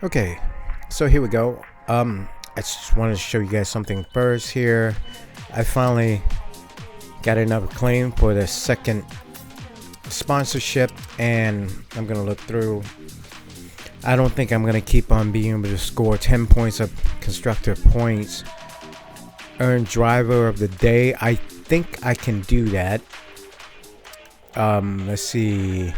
Okay, so here we go. I just wanted to show you guys something first here. I finally got another claim for the second sponsorship, and I'm gonna look through. I don't think I'm gonna keep on being able to score 10 points of constructor points. Earn driver of the day. I think I can do that. Let's see.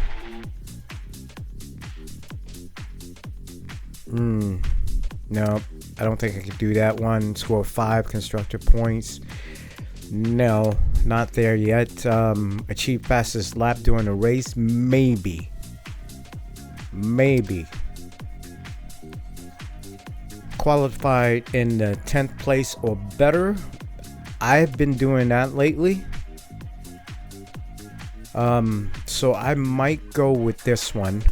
No, I don't think I could do that one. Score 5 constructor points. No, not there yet. Achieve fastest lap during a race. Maybe. Qualified in the 10th place or better. I've been doing that lately. So I might go with this one.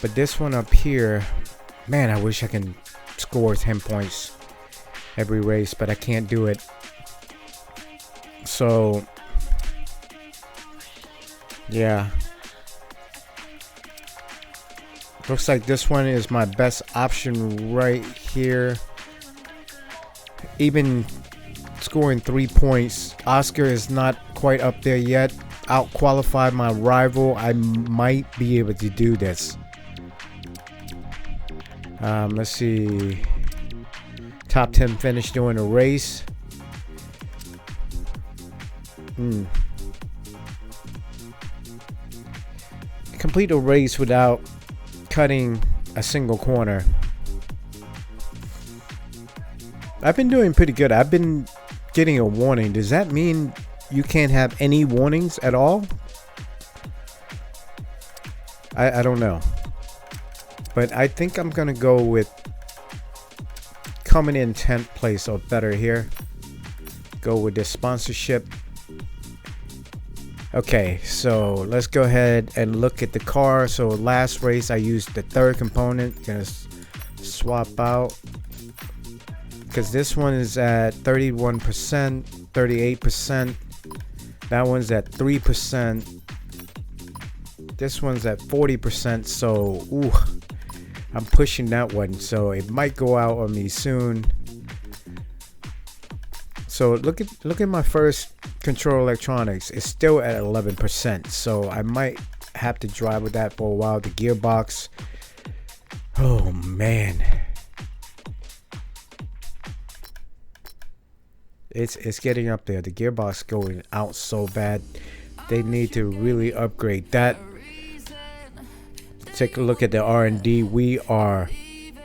But this one up here, man, I wish I can score 10 points every race, but I can't do it. So, yeah. Looks like this one is my best option right here. Even scoring 3 points, Oscar is not quite up there yet. Out qualified my rival. I might be able to do this. Let's see. Top 10 finish during a race. Complete a race without cutting a single corner. I've been doing pretty good. I've been getting a warning. Does that mean you can't have any warnings at all? I don't know. But I think I'm going to go with coming in 10th place or better here. Go with this sponsorship. Okay, so let's go ahead and look at the car. So last race I used the third component. Gonna swap out. Because this one is at 31%, 38%. That one's at 3%. This one's at 40%. So, ooh. I'm pushing that one, so it might go out on me soon. So look at my first control electronics. It's still at 11%, so I might have to drive with that for a while. The gearbox, oh man, it's getting up there. The gearbox going out so bad. They need to really upgrade that. Take a look at the R&D. We are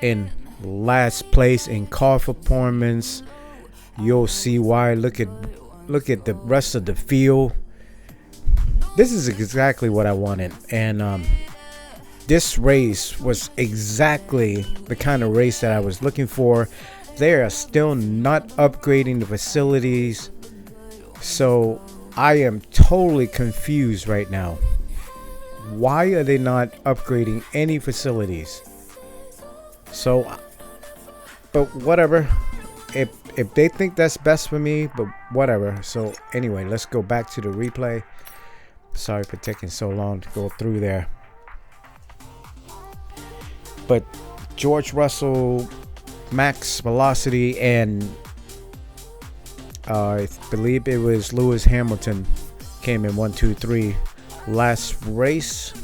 in last place in car performance. You'll see why. Look at the rest of the field. This is exactly what I wanted, and this race was exactly the kind of race that I was looking for. They are still not upgrading the facilities, so I am totally confused right now. Why are they not upgrading any facilities? So, but whatever. If they think that's best for me, but whatever. So anyway, let's go back to the replay. Sorry for taking so long to go through there. But George Russell, max velocity, and I believe it was Lewis Hamilton came in 1, 2, 3. Last race.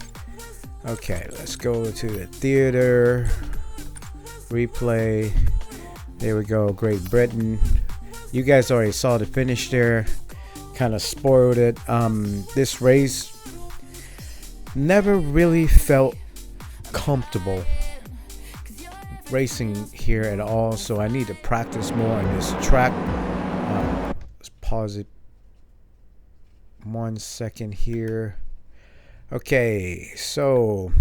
Okay, let's go to the theater. Replay. There we go. Great Britain. You guys already saw the finish there. Kind of spoiled it. This race never really felt comfortable racing here at all. So I need to practice more on this track. Let's pause it 1 second here. Okay, so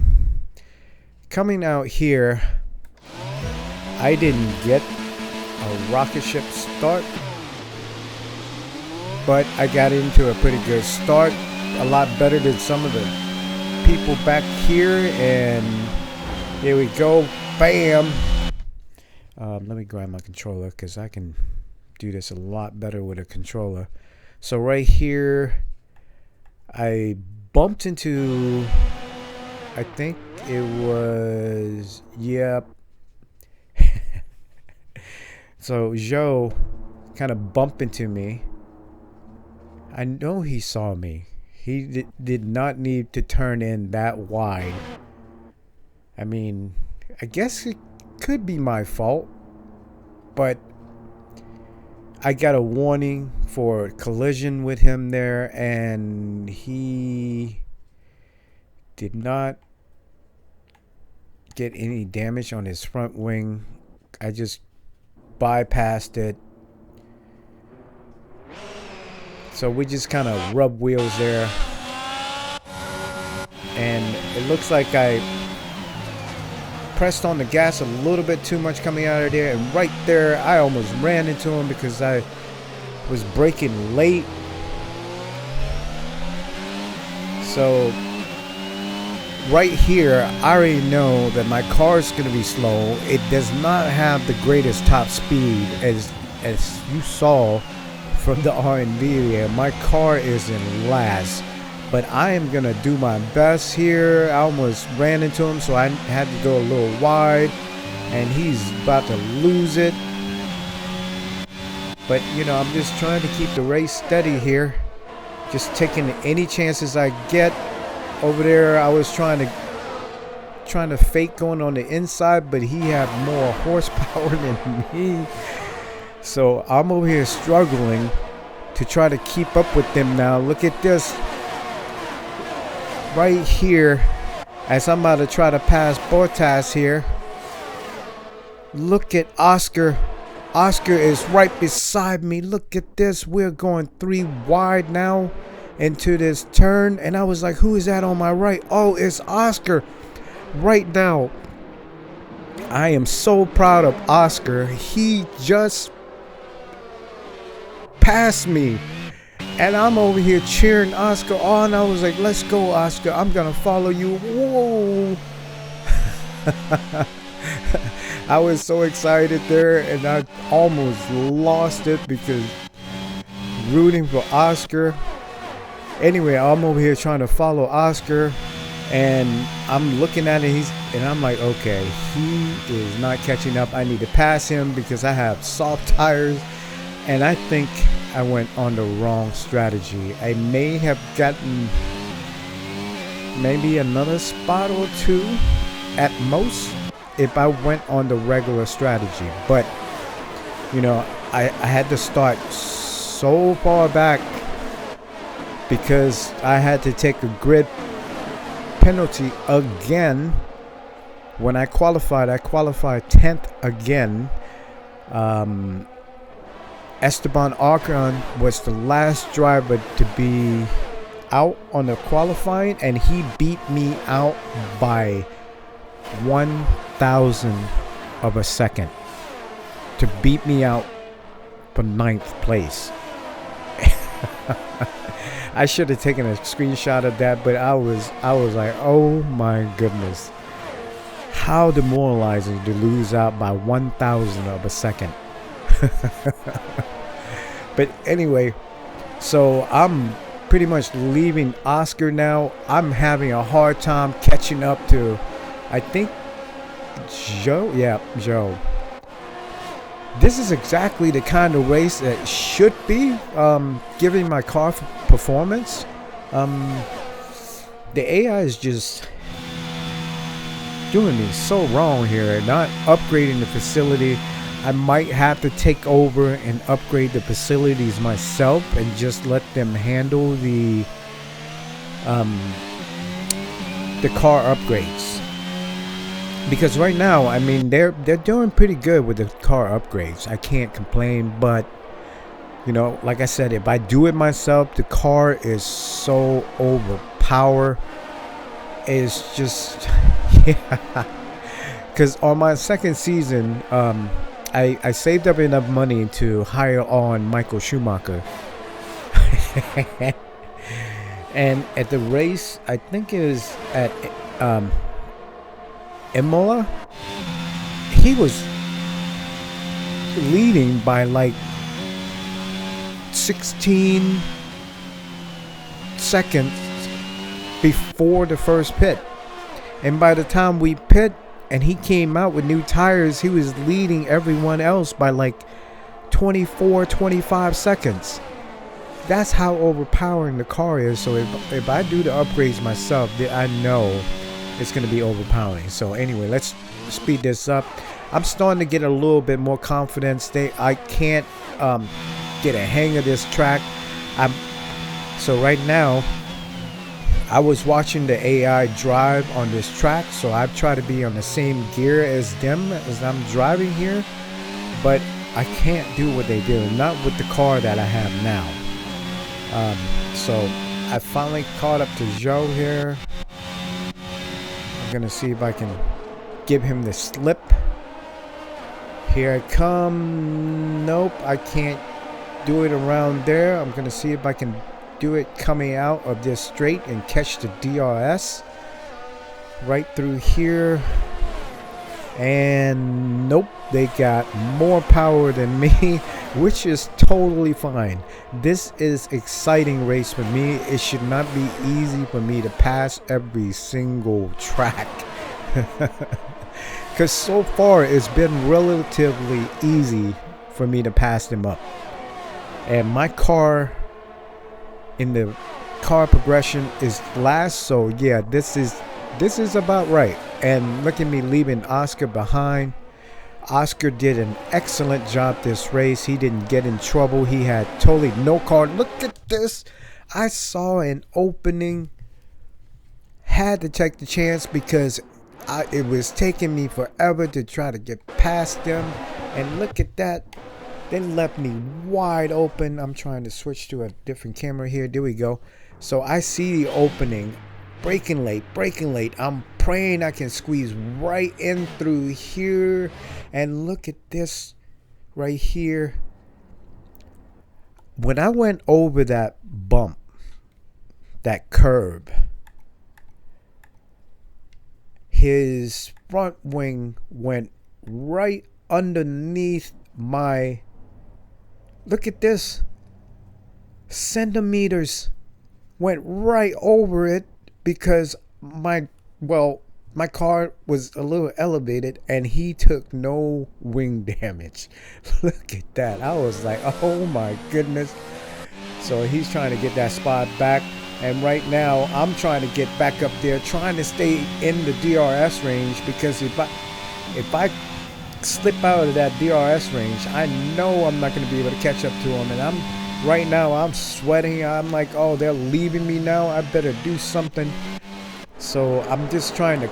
coming out here, I didn't get a rocket ship start, but I got into a pretty good start, a lot better than some of the people back here, and here we go, bam. Let me grab my controller because I can do this a lot better with a controller. So right here, I bumped into I think it was, yep. So Joe kind of bumped into me. I know he saw me. He did not need to turn in that wide. I mean, I guess it could be my fault, but I got a warning for collision with him there, and he did not get any damage on his front wing. I just bypassed it. So we just kind of rub wheels there. And it looks like I pressed on the gas a little bit too much coming out of there. And right there, I almost ran into him because I was braking late. So right here, I already know that my car is going to be slow. It does not have the greatest top speed, as you saw from the R&V there. My car is in last, but I am going to do my best here. I almost ran into him, so I had to go a little wide, and he's about to lose it. But, you know, I'm just trying to keep the race steady here. Just taking any chances I get. Over there, I was trying to fake going on the inside, but he had more horsepower than me. So I'm over here struggling to try to keep up with them now. Look at this. Right here, as I'm about to try to pass Bottas here. Look at Oscar. Oscar is right beside me. Look at this. We're going 3 wide now into this turn, and I was like, who is that on my right? Oh, it's Oscar. Right now, I am so proud of Oscar. He just passed me, and I'm over here cheering Oscar on. I was like, let's go, Oscar. I'm gonna follow you. Whoa. I was so excited there, and I almost lost it because rooting for Oscar. Anyway, I'm over here trying to follow Oscar, and I'm looking at it, and I'm like, okay, he is not catching up. I need to pass him because I have soft tires, and I think I went on the wrong strategy. I may have gotten maybe another spot or 2 at most if I went on the regular strategy. But, you know, I had to start so far back because I had to take a grid penalty again. When I qualified 10th again. Esteban Ocon was the last driver to be out on the qualifying, and he beat me out by 1,000 of a second to beat me out for 9th place. I should have taken a screenshot of that, but I was like, oh my goodness. How demoralizing to lose out by 1,000 of a second. But anyway, so I'm pretty much leaving Oscar now. I'm having a hard time catching up to, I think, Joe. Yeah, Joe. This is exactly the kind of race that should be giving my car performance. The AI is just doing me so wrong here, not upgrading the facility. I might have to take over and upgrade the facilities myself and just let them handle the car upgrades. Because right now, I mean, they're doing pretty good with the car upgrades. I can't complain, but you know, like I said, if I do it myself, the car is so overpowered. It's just, yeah. Because on my second season, I saved up enough money to hire on Michael Schumacher. And at the race, I think it was at Imola, he was leading by like 16 seconds before the first pit. And by the time we pit and he came out with new tires, he was leading everyone else by like 24, 25 seconds. That's how overpowering the car is. So if I do the upgrades myself, I know it's going to be overpowering. So anyway, let's speed this up. I'm starting to get a little bit more confidence. I can't get a hang of this track. So right now, I was watching the AI drive on this track, so I try to be on the same gear as them as I'm driving here, but I can't do what they do, not with the car that I have now. So I finally caught up to Joe here. I'm gonna see if I can give him the slip. Here I come. Nope, I can't do it around there. I'm gonna see if I can do it coming out of this straight and catch the DRS right through here. And nope, they got more power than me, which is totally fine. This is exciting race for me. It should not be easy for me to pass every single track. Because so far it's been relatively easy for me to pass them up. And my car in the car progression is last, so yeah, this is about right. And look at me leaving Oscar behind. Oscar did an excellent job this race. He didn't get in trouble. He had totally no car. Look at this. I saw an opening, had to take the chance because it was taking me forever to try to get past them. And look at that. They left me wide open. I'm trying to switch to a different camera here. There we go. So I see the opening. Braking late. I'm praying I can squeeze right in through here. And look at this right here. When I went over that bump, that curb, his front wing went right underneath my, look at this, centimeters, went right over it because my car was a little elevated and he took no wing damage. Look at that. I was like, oh my goodness. So he's trying to get that spot back. And right now I'm trying to get back up there, trying to stay in the DRS range, because if I slip out of that DRS range, I know I'm not going to be able to catch up to him. And right now I'm sweating. I'm like, oh, they're leaving me now. I better do something. So I'm just trying to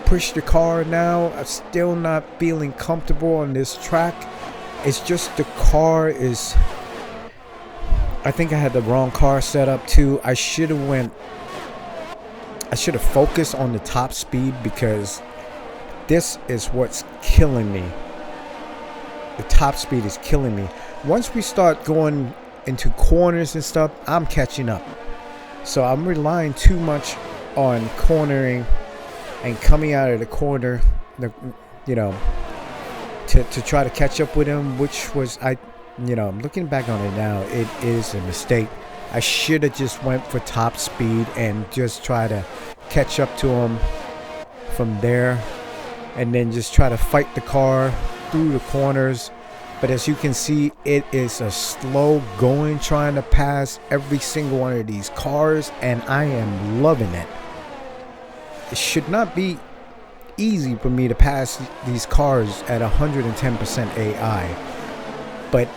push the car now. I'm still not feeling comfortable on this track. It's just the car is, I think I had the wrong car set up too. I should have focused on the top speed, because this is what's killing me. The top speed is killing me. Once we start going into corners and stuff, I'm catching up. So I'm relying too much on cornering and coming out of the corner, to try to catch up with him, which was, looking back on it now, it is a mistake. I should have just went for top speed and just try to catch up to him from there, and then just try to fight the car through the corners. But as you can see, it is a slow going, trying to pass every single one of these cars, and I am loving it. It should not be easy for me to pass these cars at 110% AI. But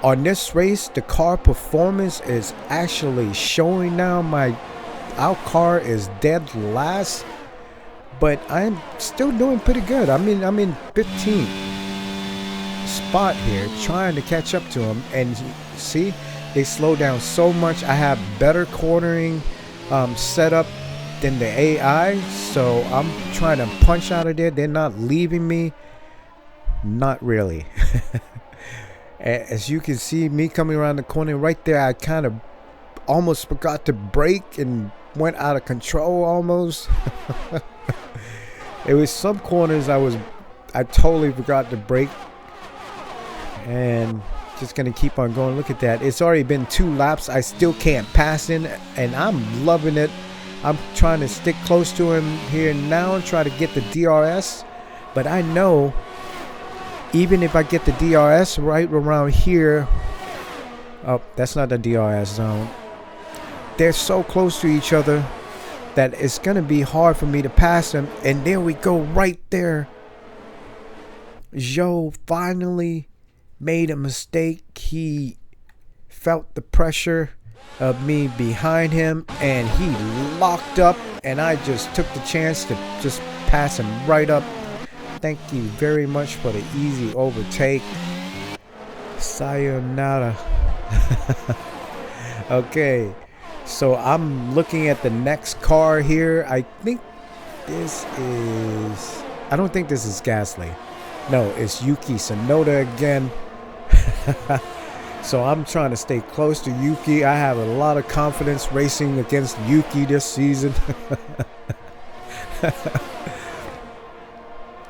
on this race, the car performance is actually showing now. Our car is dead last, but I'm still doing pretty good. I'm in 15th spot here, trying to catch up to him. And see, they slow down so much. I have better cornering set up than the AI, so I'm trying to punch out of there. They're not leaving me. Not really. As you can see, me coming around the corner right there, I kind of almost forgot to brake and went out of control almost. It was some corners I totally forgot to brake, and just gonna keep on going. Look at that. It's already been 2 laps. I still can't pass in, and I'm loving it. I'm trying to stick close to him here now and try to get the DRS. But I know even if I get the DRS right around here, oh, that's not the DRS zone. They're so close to each other that it's going to be hard for me to pass them. And there we go, right there. Joe finally made a mistake. He felt the pressure of me behind him and he locked up, and I just took the chance to just pass him right up. Thank you very much for the easy overtake. Sayonara. Okay, so I'm looking at the next car here. I think this is, I don't think this is Gasly. No, it's Yuki Tsunoda again. So I'm trying to stay close to Yuki. I have a lot of confidence racing against Yuki this season.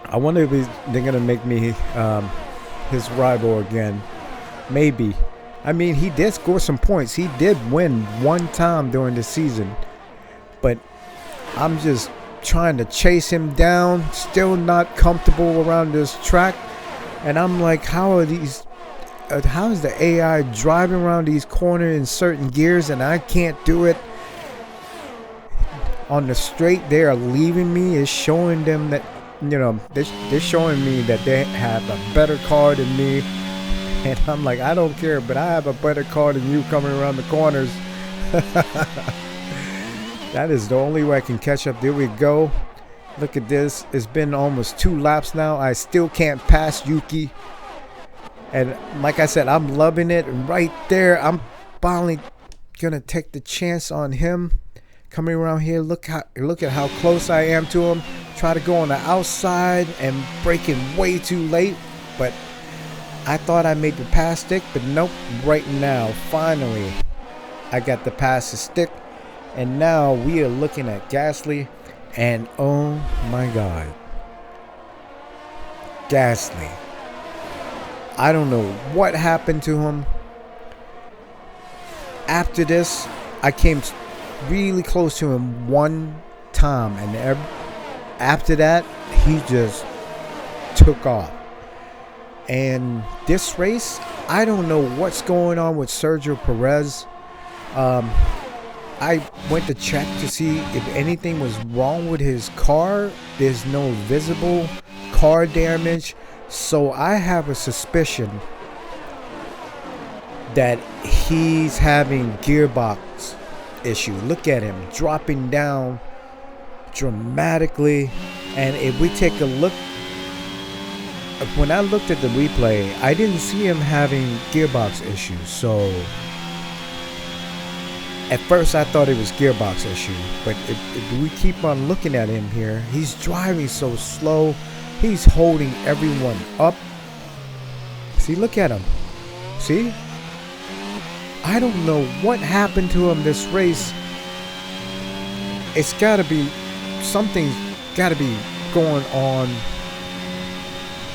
I wonder if they're going to make me his rival again. Maybe. I mean, he did score some points. He did win one time during the season. But I'm just trying to chase him down. Still not comfortable around this track. And I'm like, how is the AI driving around these corners in certain gears and I can't do it? On the straight, they are leaving me. It's showing them that, you know, they're showing me that they have a better car than me. And I'm like, I don't care, but I have a better car than you coming around the corners. That is the only way I can catch up. There we go. Look at this. It's been almost 2 laps now. I still can't pass Yuki. And like I said, I'm loving it. And right there, I'm finally going to take the chance on him. Coming around here, look at how close I am to him. Try to go on the outside and breaking way too late. But I thought I made the pass stick, but nope. Right now, finally, I got the pass to stick. And now we are looking at Gasly. And oh my God. Gasly. I don't know what happened to him. After this, I came really close to him one time. And after that, he just took off. And this race, I don't know what's going on with Sergio Perez. I went to check to see if anything was wrong with his car. There's no visible car damage. So I have a suspicion that he's having gearbox issue. Look at him dropping down dramatically. And if we take a look, when I looked at the replay, I didn't see him having gearbox issues. So at first I thought it was gearbox issue, but if we keep on looking at him here, he's driving so slow. He's holding everyone up. See, look at him. See? I don't know what happened to him this race. It's got to be, something's got to be going on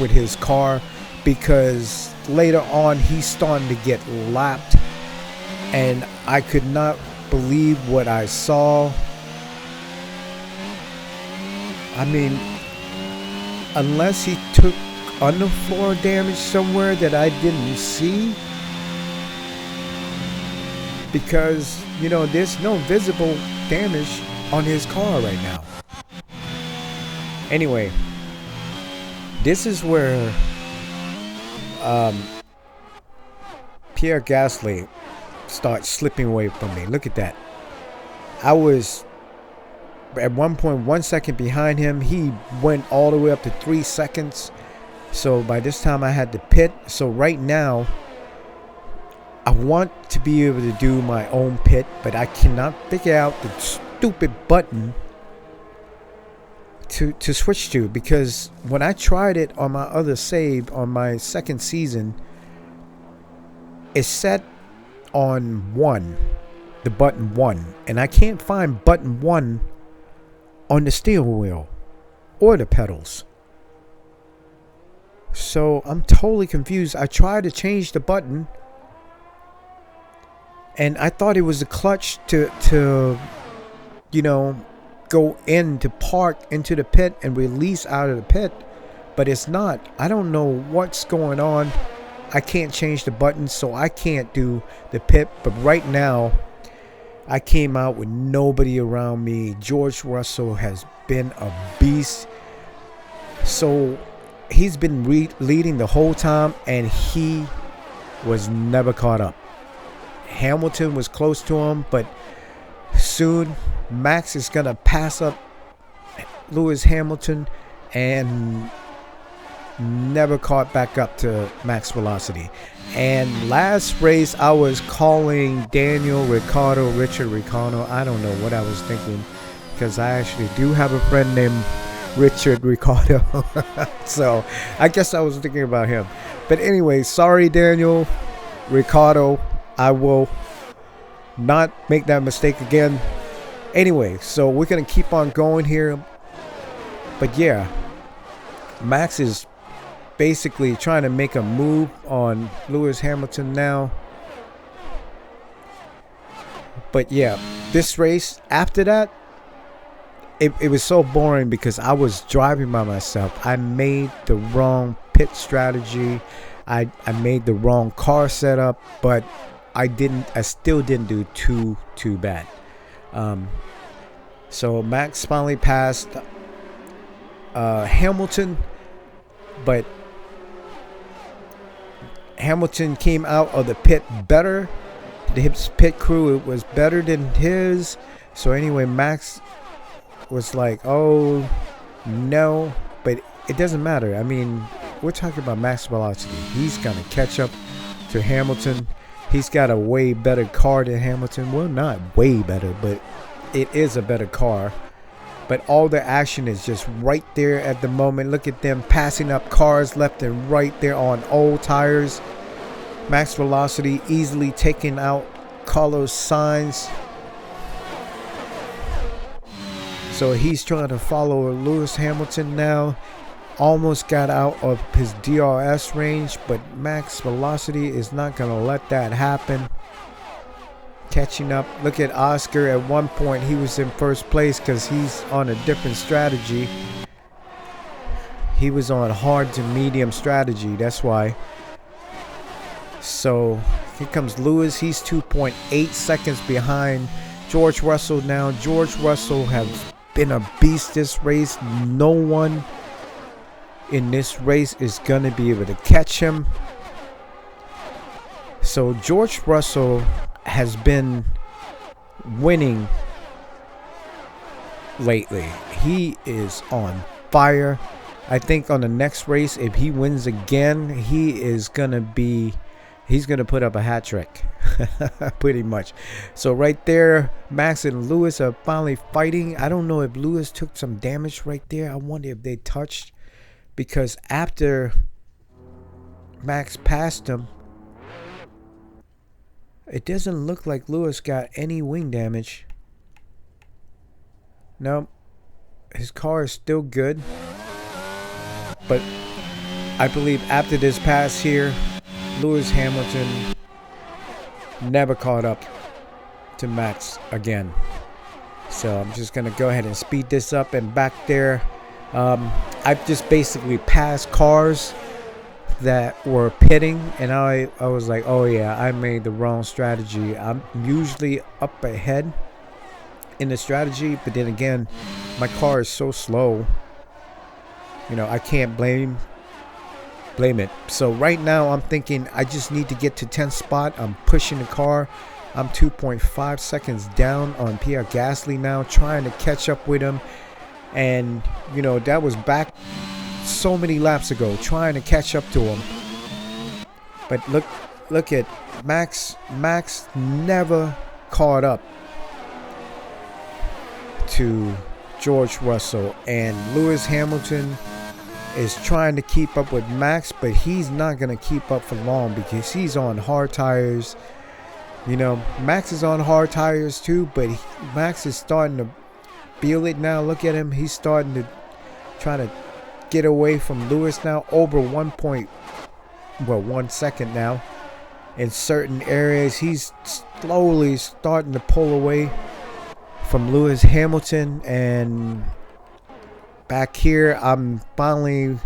with his car, because later on he's starting to get lapped. And I could not believe what I saw. I mean, unless he took underfloor damage somewhere that I didn't see. Because, you know, there's no visible damage on his car right now. Anyway, this is where Pierre Gasly start slipping away from me. Look at that. I was at one point 1 second behind him. He went all the way up to 3 seconds. So by this time I had to pit. So right now I want to be able to do my own pit, but I cannot figure out the stupid button to switch to, because when I tried it on my other save on my second season, it's set on 1, the button 1, and I can't find button 1 on the steering wheel or the pedals. So I'm totally confused. I tried to change the button and I thought it was the clutch to go in to park into the pit and release out of the pit, but it's not. I don't know what's going on. I can't change the buttons, so I can't do the pit. But right now, I came out with nobody around me. George Russell has been a beast. So he's been leading the whole time, and he was never caught up. Hamilton was close to him, but soon Max is going to pass up Lewis Hamilton and never caught back up to max velocity. And last race, I was calling Richard Ricciardo. I don't know what I was thinking, because I actually do have a friend named Richard Ricciardo. So I guess I was thinking about him. But anyway, sorry, Daniel Ricciardo. I will not make that mistake again. Anyway, so we're going to keep on going here. But yeah, Max is basically trying to make a move on Lewis Hamilton now. But yeah, this race, after that, it was so boring because I was driving by myself. I made the wrong pit strategy. I made the wrong car setup, but I still didn't do too bad. So Max finally passed Hamilton, but Hamilton came out of the pit better. His pit crew was better than his. So anyway, Max was like, oh no, but it doesn't matter. I mean, we're talking about max velocity. He's gonna catch up to Hamilton. He's got a way better car than Hamilton. Well, not way better, but it is a better car. But all the action is just right there at the moment. Look at them passing up cars left and right there on old tires. Max velocity easily taking out Carlos Sainz. So he's trying to follow Lewis Hamilton now. Almost got out of his DRS range, but max velocity is not going to let that happen. Catching up. Look at Oscar. At one point, he was in first place because he's on a different strategy. He was on hard to medium strategy. That's why. So here comes Lewis. He's 2.8 seconds behind George Russell now. George Russell has been a beast this race. No one in this race is going to be able to catch him. So George Russell has been winning lately. He is on fire. I think on the next race, if he wins again, he's going to put up a hat trick. Pretty much. So right there, Max and Lewis are finally fighting. I don't know if Lewis took some damage right there. I wonder if they touched, because after Max passed him, it doesn't look like Lewis got any wing damage. No, his car is still good. But I believe after this pass here, Lewis Hamilton never caught up to Max again. So I'm just going to go ahead and speed this up. And back there, I've just basically passed cars that were pitting, and I was like, oh yeah, I made the wrong strategy. I'm usually up ahead in the strategy, but then again, my car is so slow, I can't blame it. So right now I'm thinking I just need to get to 10th spot. I'm pushing the car. I'm 2.5 seconds down on Pierre Gasly now, trying to catch up with him. And that was back so many laps ago, trying to catch up to him. But look at Max. Max never caught up to George Russell, and Lewis Hamilton is trying to keep up with Max, but he's not going to keep up for long because he's on hard tires. Max is on hard tires too, but Max is starting to feel it now. Look at him. He's starting to try to get away from Lewis now, over 1 second now. In certain areas, he's slowly starting to pull away from Lewis Hamilton, and back here I'm finally at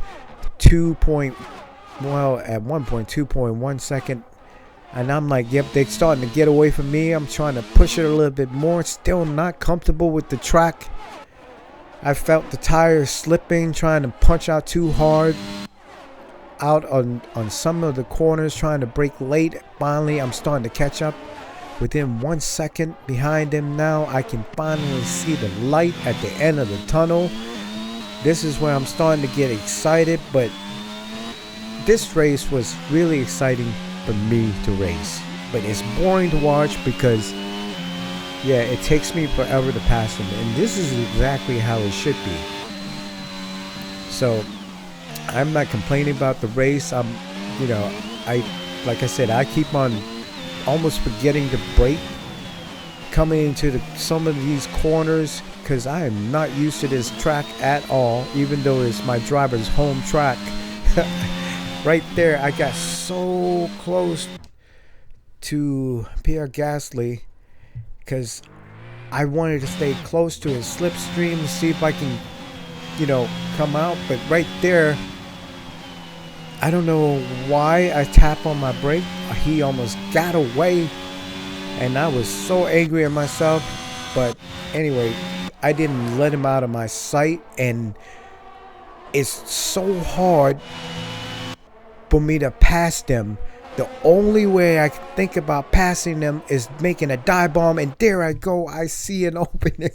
1.2.1 second, and I'm like, yep, they're starting to get away from me. I'm trying to push it a little bit more. Still not comfortable with the track. I felt the tires slipping, trying to punch out too hard out on some of the corners, trying to brake late. Finally, I'm starting to catch up. Within 1 second behind him now, I can finally see the light at the end of the tunnel. This is where I'm starting to get excited, but this race was really exciting for me to race. But it's boring to watch because, yeah, it takes me forever to pass him, and this is exactly how it should be. So I'm not complaining about the race. Like I said, I keep on almost forgetting to brake coming into some of these corners because I am not used to this track at all, even though it's my driver's home track. Right there, I got so close to Pierre Gasly because I wanted to stay close to his slipstream to see if I can, come out. But right there, I don't know why I tapped on my brake. He almost got away, and I was so angry at myself. But anyway, I didn't let him out of my sight, and it's so hard for me to pass them. The only way I can think about passing them is making a dive bomb, and there I go. I see an opening.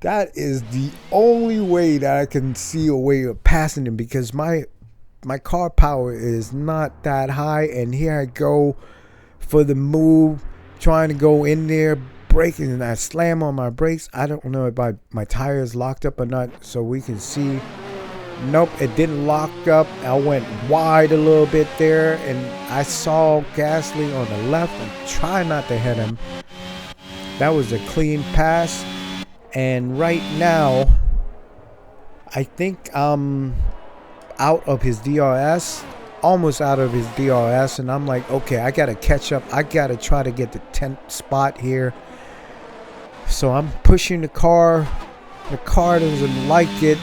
That is the only way that I can see a way of passing them, because my car power is not that high, and here I go for the move, trying to go in there, braking, and I slam on my brakes. I don't know if my tire is locked up or not, so we can see. Nope, it didn't lock up. I went wide a little bit there, and I saw Gasly on the left and try not to hit him. That was a clean pass. And right now, I think I'm out of his DRS, almost out of his DRS, and I'm like, okay, I got to catch up. I got to try to get the 10th spot here. So I'm pushing the car. The car doesn't like it.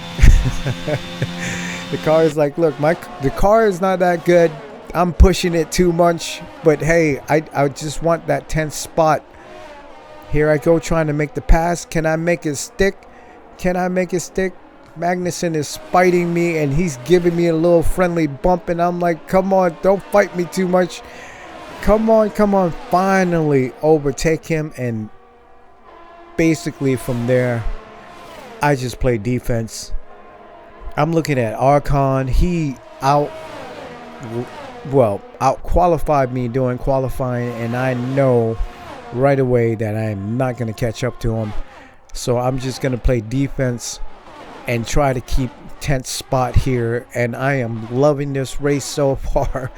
The car is like, look, the car is not that good. I'm pushing it too much. But hey, I just want that 10th spot. Here I go trying to make the pass. Can I make it stick? Can I make it stick? Magnussen is fighting me, and he's giving me a little friendly bump, and I'm like, come on, don't fight me too much. Come on, come on. Finally overtake him, and basically from there, I just play defense. I'm looking at Arcon. He out qualified me during qualifying, and I know right away that I am not going to catch up to him. So I'm just going to play defense and try to keep 10th spot here, and I am loving this race so far.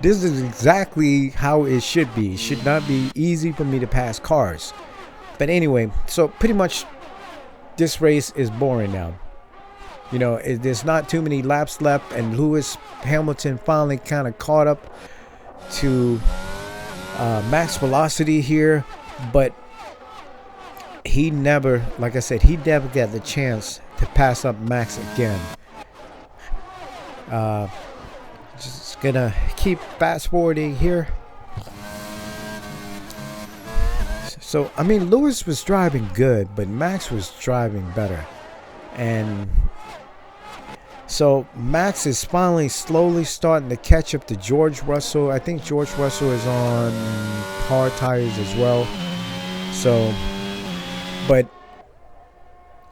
This is exactly how it should be. It should not be easy for me to pass cars. But anyway, so pretty much this race is boring now. There's not too many laps left, and Lewis Hamilton finally kind of caught up to max velocity here, but he never, like I said, he never got the chance to pass up Max again. Just gonna keep fast forwarding here. So I mean, Lewis was driving good, but Max was driving better, and so Max is finally slowly starting to catch up to George Russell. I think George Russell is on hard tires as well. So, but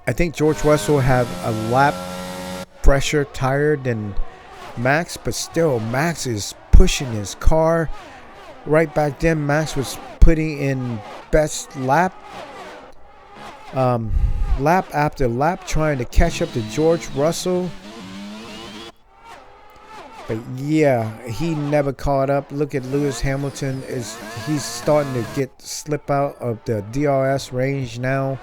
I think George Russell have a lap fresher tire than Max, but still Max is pushing his car. Right back then, Max was putting in best lap after lap, trying to catch up to George Russell. But yeah, he never caught up. Look at Lewis Hamilton. He's starting to slip out of the DRS range now.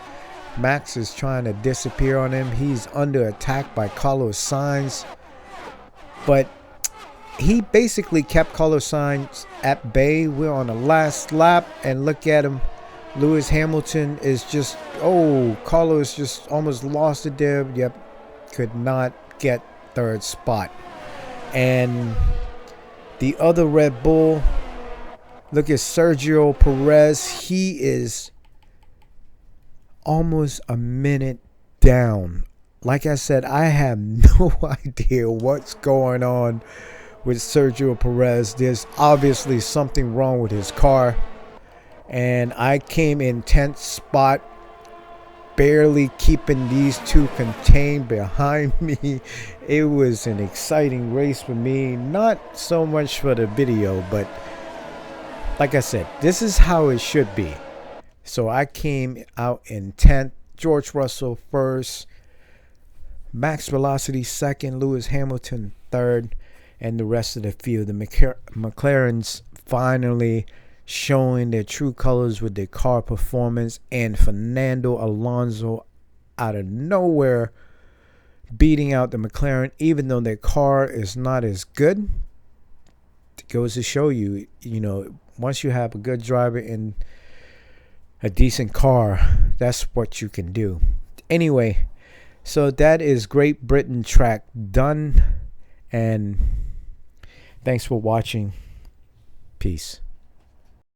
Max is trying to disappear on him. He's under attack by Carlos Sainz. But he basically kept Carlos Sainz at bay. We're on the last lap, and look at him. Lewis Hamilton is just, oh, Carlos just almost lost it there. Yep, could not get third spot. And the other Red Bull, look at Sergio Perez. He is almost a minute down. Like I said, I have no idea what's going on with Sergio Perez. There's obviously something wrong with his car. And I came in 10th spot, barely keeping these two contained behind me. It was an exciting race for me. Not so much for the video, but like I said, this is how it should be. So I came out in 10th, George Russell first, Max Velocity second, Lewis Hamilton third, and the rest of the field. The McLarens finally showing their true colors with their car performance, and Fernando Alonso out of nowhere beating out the McLaren, even though their car is not as good. It goes to show you, once you have a good driver in a decent car, that's what you can do. Anyway, so that is Great Britain track done, and thanks for watching. Peace.